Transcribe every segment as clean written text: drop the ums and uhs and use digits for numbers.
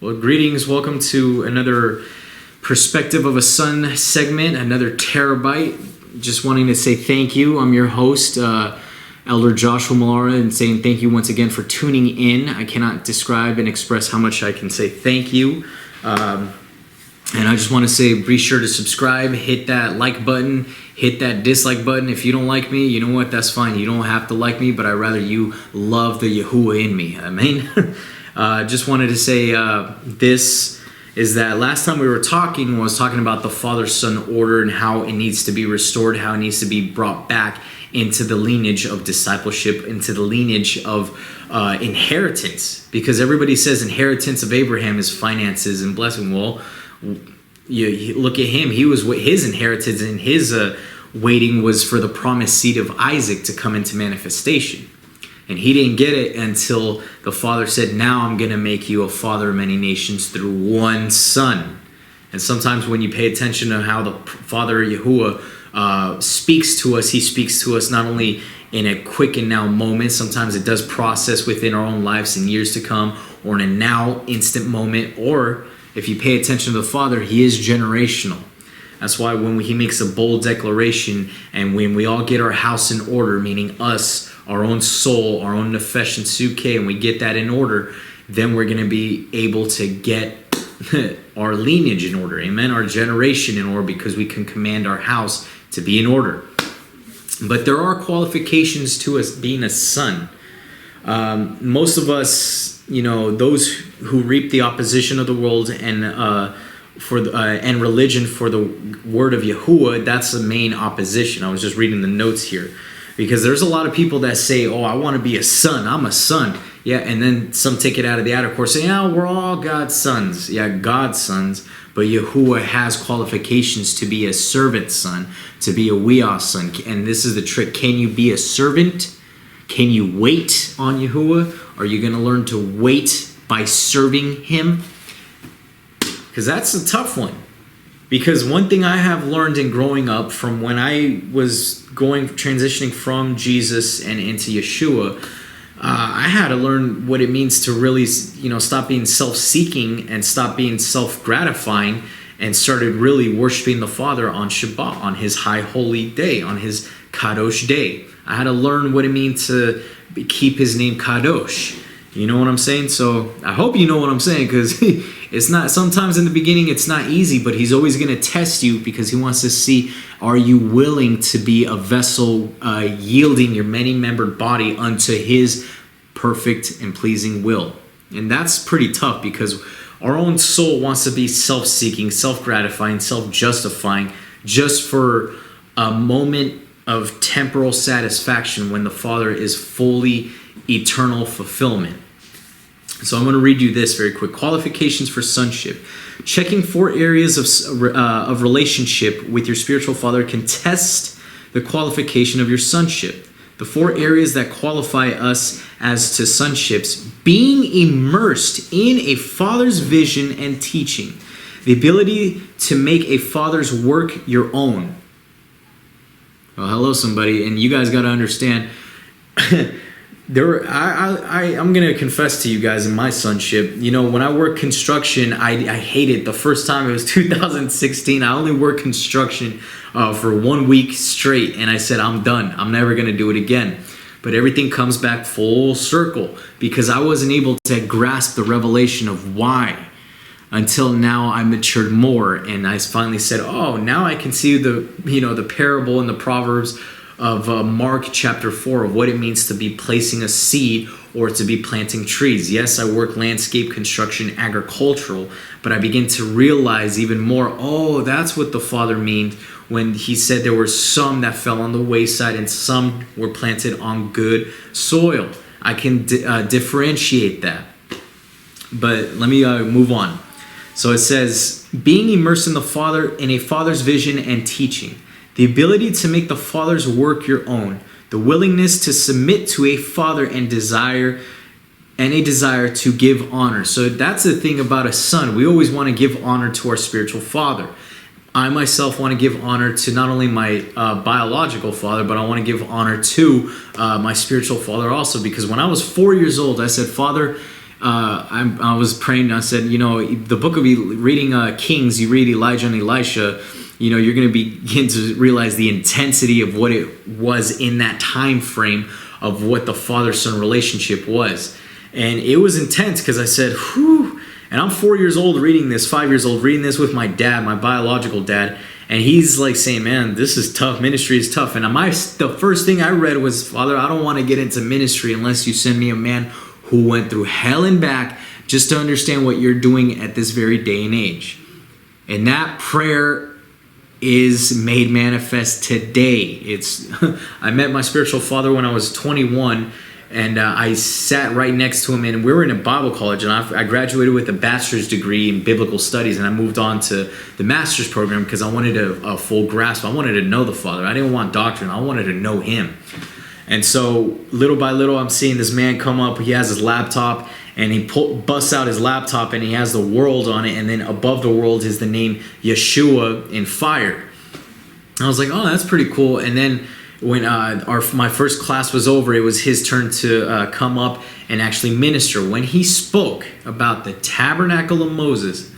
Well, greetings. Welcome to another Perspective of a Son segment, another TerrorBite. Just wanting to say thank you. I'm your host, Elder Joshua Malara, and saying thank you once again for tuning in. I cannot describe and express how much I can say thank you. And I just want to say be sure to subscribe, hit that like button, hit that dislike button. If you don't like me, you know what? That's fine. You don't have to like me, but I'd rather you love the Yahuah in me. Amen. Just wanted to say this is that last time we were talking was talking about the father-son order and how it needs to be restored, how it needs to be brought back into the lineage of discipleship, into the lineage of inheritance. Because everybody says inheritance of Abraham is finances and blessing. Well, you look at him. His inheritance and his waiting was for the promised seed of Isaac to come into manifestation. And he didn't get it until the Father said, now I'm going to make you a father of many nations through one son. And sometimes when you pay attention to how the Father Yahuah speaks to us, he speaks to us not only in a quick and now moment. Sometimes it does process within our own lives in years to come, or in a now instant moment. Or if you pay attention to the Father, he is generational. That's why when he makes a bold declaration and when we all get our house in order, meaning us, our own soul, our own nefesh and suke, and we get that in order, then we're going to be able to get our lineage in order, amen, our generation in order, because we can command our house to be in order. But there are qualifications to us being a son. Most of us, those who reap the opposition of the world and religion for the word of Yahuah, that's the main opposition. I was just reading the notes here. Because there's a lot of people that say, oh, I want to be a son. I'm a son. Yeah, and then some take it out of the outer course, saying, yeah, we're all God's sons. Yeah, God's sons. But Yahuah has qualifications to be a servant son, to be a weah son. And this is the trick. Can you be a servant? Can you wait on Yahuah? Are you going to learn to wait by serving him? Because that's a tough one. Because one thing I have learned in growing up from when I was transitioning from Jesus and into Yeshua, I had to learn what it means to really, stop being self-seeking and stop being self-gratifying, and started really worshiping the Father on Shabbat, on his high holy day, on his Kadosh day. I had to learn what it means to keep his name Kadosh. You know what I'm saying? So I hope you know what I'm saying, because it's not, sometimes in the beginning it's not easy, but he's always going to test you because he wants to see, are you willing to be a vessel yielding your many-membered body unto his perfect and pleasing will? And that's pretty tough, because our own soul wants to be self-seeking, self-gratifying, self-justifying, just for a moment of temporal satisfaction when the Father is fully eternal fulfillment. So I'm going to read you this very quick. Qualifications for sonship. Checking 4 areas of relationship with your spiritual father can test the qualification of your sonship. The 4 areas that qualify us as to sonships: being immersed in a father's vision and teaching, the ability to make a father's work your own. Well, hello somebody, and you guys got to understand. I'm going to confess to you guys in my sonship, when I worked construction, I hated the first time. It was 2016. I only worked construction for 1 week straight, and I said, I'm done. I'm never going to do it again. But everything comes back full circle, because I wasn't able to grasp the revelation of why until now. I matured more, and I finally said, oh, now I can see the parable in the Proverbs of Mark chapter 4 of what it means to be placing a seed or to be planting trees. Yes, I work landscape, construction, agricultural, but I begin to realize even more, oh, that's what the Father meant when he said there were some that fell on the wayside and some were planted on good soil. I can differentiate that. But let me move on. So it says, being immersed in a father's vision and teaching, the ability to make the Father's work your own, the willingness to submit to a father and a desire to give honor. So that's the thing about a son. We always want to give honor to our spiritual father. I myself want to give honor to not only my biological father, but I want to give honor to my spiritual father also. Because when I was 4 years old, I said, Father, I was praying. I said, the book of reading Kings, you read Elijah and Elisha. You're going to begin to realize the intensity of what it was in that time frame of what the father-son relationship was. And it was intense because I said, whew. And I'm 4 years old reading this, 5 years old reading this with my dad, my biological dad. And he's like saying, man, this is tough. Ministry is tough. And the first thing I read was, Father, I don't want to get into ministry unless you send me a man who went through hell and back just to understand what you're doing at this very day and age. And that prayer is made manifest today. I met my spiritual father when I was 21, and I sat right next to him, and we were in a Bible college, and I graduated with a bachelor's degree in biblical studies, and I moved on to the master's program because I wanted a full grasp. I wanted to know the Father. I didn't want doctrine. I wanted to know him. And so little by little, I'm seeing this man come up. He has his laptop, and he busts out his laptop, and he has the world on it, and then above the world is the name Yeshua in fire. I was like, oh, that's pretty cool. And then when my first class was over, it was his turn to come up and actually minister. When he spoke about the tabernacle of Moses,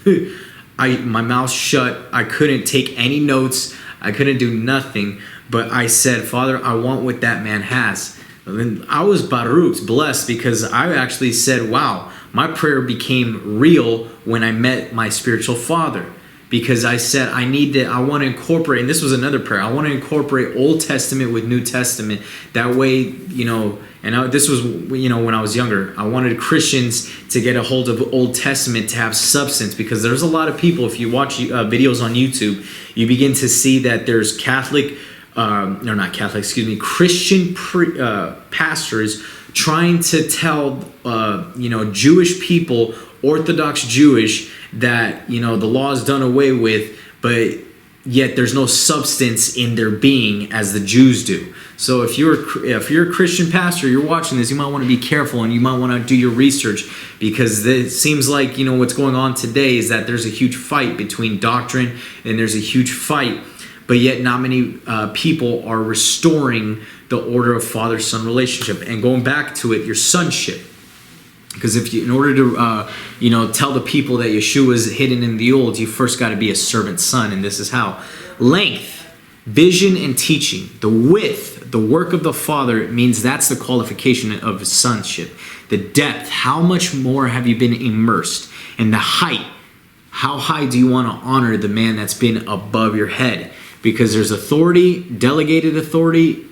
my mouth shut. I couldn't take any notes. I couldn't do nothing. But I said, Father, I want what that man has. And then I was blessed because I actually said, wow, my prayer became real when I met my spiritual father. Because I said, I want to incorporate, and this was another prayer, I want to incorporate Old Testament with New Testament. That way, this was, when I was younger, I wanted Christians to get a hold of Old Testament to have substance, because there's a lot of people, if you watch videos on YouTube, you begin to see that there's Christian pastors trying to tell, Jewish people, Orthodox Jewish, that the law is done away with, but yet there's no substance in their being as the Jews do. So if you're a Christian pastor, you're watching this, you might want to be careful, and you might want to do your research, because it seems like what's going on today is that there's a huge fight between doctrine, and there's a huge fight, but yet not many people are restoring the order of father-son relationship and going back to it, your sonship. Because in order to, tell the people that Yeshua is hidden in the old, you first got to be a servant son, and this is how. Length, vision, and teaching. The width, the work of the Father, means that's the qualification of sonship. The depth, how much more have you been immersed? And the height, how high do you want to honor the man that's been above your head? Because there's authority, delegated authority,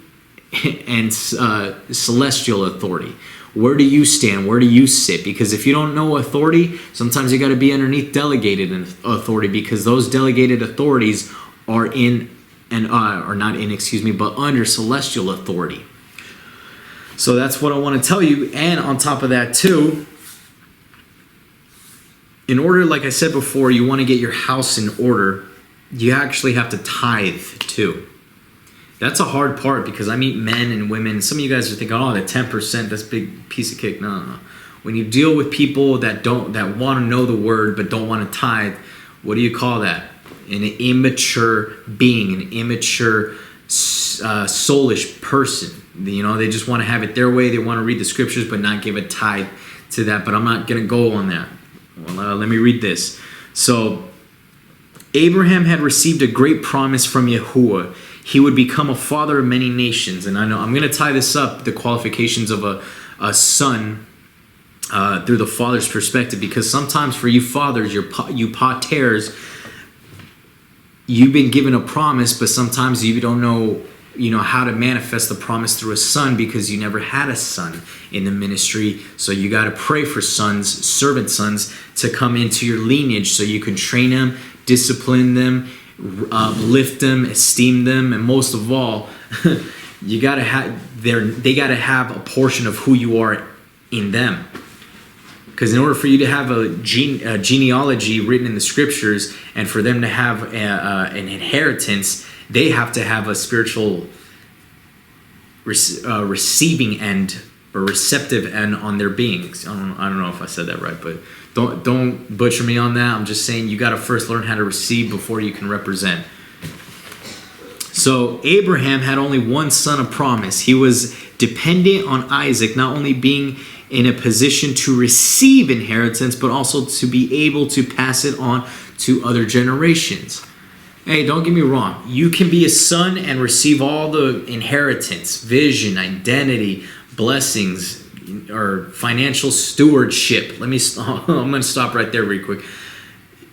and celestial authority. Where do you stand? Where do you sit? Because if you don't know authority, sometimes you got to be underneath delegated authority, because those delegated authorities are but under celestial authority. So that's what I want to tell you. And on top of that too, in order, like I said before, you want to get your house in order, you actually have to tithe too. That's a hard part, because I meet men and women. Some of you guys are thinking, oh, the 10%, that's a big piece of cake. No. When you deal with people that want to know the word but don't want to tithe, what do you call that? An immature being, an immature, soulish person. They just want to have it their way. They want to read the scriptures but not give a tithe to that. But I'm not going to go on that. Well, let me read this. So, Abraham had received a great promise from Yahuah. He would become a father of many nations. And I know I'm going to tie this up, the qualifications of a son, through the father's perspective, because sometimes for you fathers, you paters, you've been given a promise, but sometimes you don't know, how to manifest the promise through a son, because you never had a son in the ministry. So you got to pray for sons, servant sons, to come into your lineage so you can train them, discipline them, lift them, esteem them, and most of all, you gotta have they gotta have a portion of who you are in them. Because in order for you to have a genealogy written in the scriptures, and for them to have an inheritance, they have to have a spiritual receiving end or receptive end on their beings. I don't know if I said that right, but don't butcher me on that. I'm just saying you got to first learn how to receive before you can represent. So Abraham had only one son of promise. He was dependent on Isaac, not only being in a position to receive inheritance, but also to be able to pass it on to other generations. Hey, don't get me wrong. You can be a son and receive all the inheritance, vision, identity, blessings, or financial stewardship. I'm going to stop right there real quick.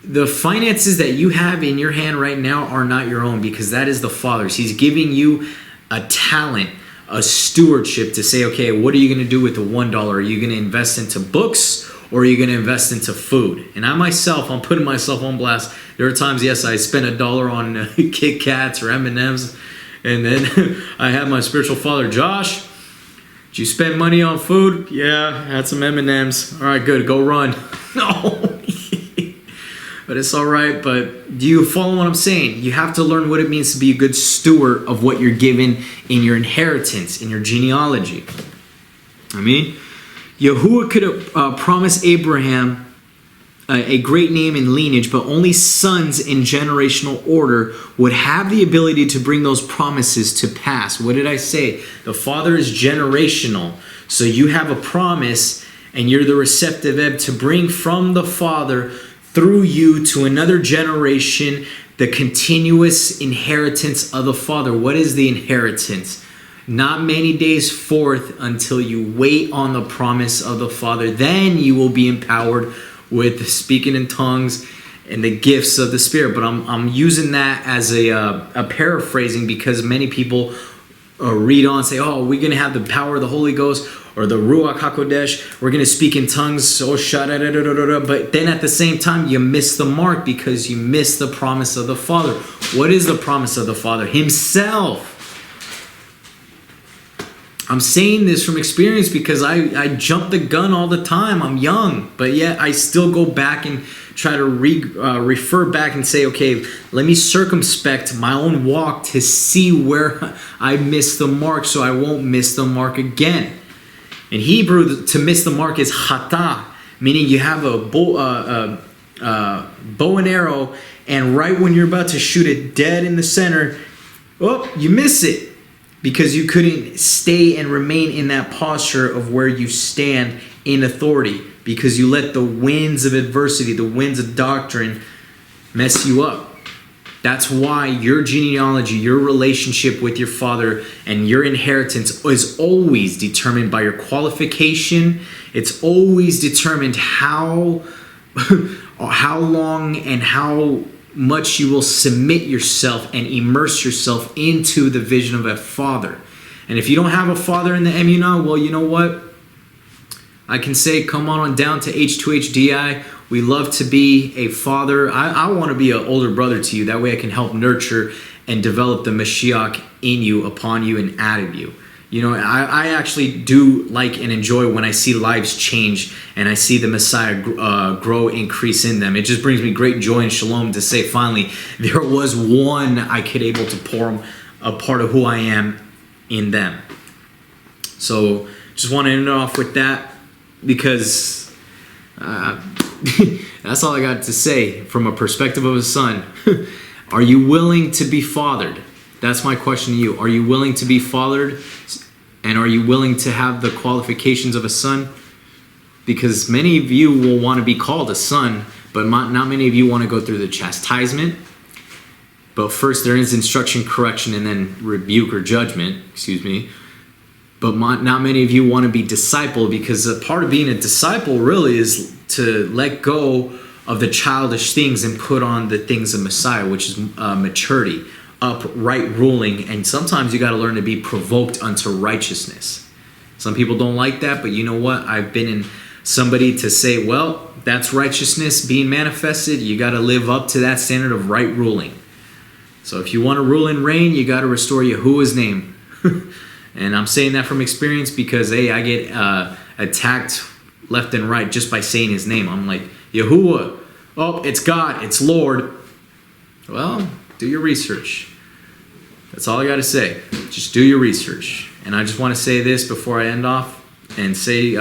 The finances that you have in your hand right now are not your own, because that is the Father's. He's giving you a talent, a stewardship to say, okay, what are you going to do with the $1? Are you going to invest into books, or are you going to invest into food? And I'm putting myself on blast. There are times, yes, I spent $1 on Kit Kats or M&Ms, and then I have my spiritual father, Josh, did you spend money on food? Yeah, I had some M&Ms. All right, good, go run. No. But it's all right. But do you follow what I'm saying? You have to learn what it means to be a good steward of what you're given in your inheritance, in your genealogy. I mean, Yahuah could have promised Abraham a great name and lineage, but only sons in generational order would have the ability to bring those promises to pass. What did I say? The Father is generational. So you have a promise, and you're the receptive ebb to bring from the Father through you to another generation the continuous inheritance of the Father. What is the inheritance? Not many days forth until you wait on the promise of the Father. Then you will be empowered with speaking in tongues and the gifts of the Spirit. But I'm using that as a paraphrasing, because many people read on and say, oh, we're going to have the power of the Holy Ghost or the Ruach HaKodesh. We're going to speak in tongues. Oh, but then at the same time, you miss the mark because you miss the promise of the Father. What is the promise of the Father? Himself. I'm saying this from experience because I jump the gun all the time. I'm young, but yet I still go back and try to refer back and say, okay, let me circumspect my own walk to see where I missed the mark so I won't miss the mark again. In Hebrew, to miss the mark is chata, meaning you have a bow and arrow, and right when you're about to shoot it dead in the center, oh, you miss it. Because you couldn't stay and remain in that posture of where you stand in authority. Because you let the winds of adversity, the winds of doctrine mess you up. That's why your genealogy, your relationship with your Father, and your inheritance is always determined by your qualification. It's always determined how long and how much you will submit yourself and immerse yourself into the vision of a Father. And if you don't have a Father in the Emunah, well, you know what? I can say, come on down to H2HDI. We love to be a father. I want to be an older brother to you. That way I can help nurture and develop the Mashiach in you, upon you, and out of you. You know, I actually do like and enjoy when I see lives change and I see the Messiah grow, increase in them. It just brings me great joy and shalom to say, finally, there was one I could able to pour a part of who I am in them. So just want to end it off with that, because that's all I got to say from a perspective of a son. Are you willing to be fathered? That's my question to you. Are you willing to be fathered? And are you willing to have the qualifications of a son? Because many of you will want to be called a son, but not many of you want to go through the chastisement. But first there is instruction, correction, and then rebuke or judgment, But not many of you want to be discipled, because a part of being a disciple really is to let go of the childish things and put on the things of Messiah, which is maturity, upright ruling. And sometimes you got to learn to be provoked unto righteousness. Some people don't like that, but you know what? I've been in somebody to say, well, that's righteousness being manifested. You got to live up to that standard of right ruling. So if you want to rule and reign, you got to restore Yahuwah's name. And I'm saying that from experience because, hey, I get attacked left and right just by saying his name. I'm like, Yahuah. Oh, it's God. It's Lord. Well, do your research. That's all I got to say. Just do your research. And I just want to say this before I end off and say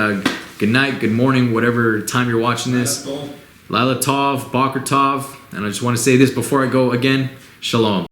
good night, good morning, whatever time you're watching this. Lila Tov, Boker Tov. And I just want to say this before I go again. Shalom.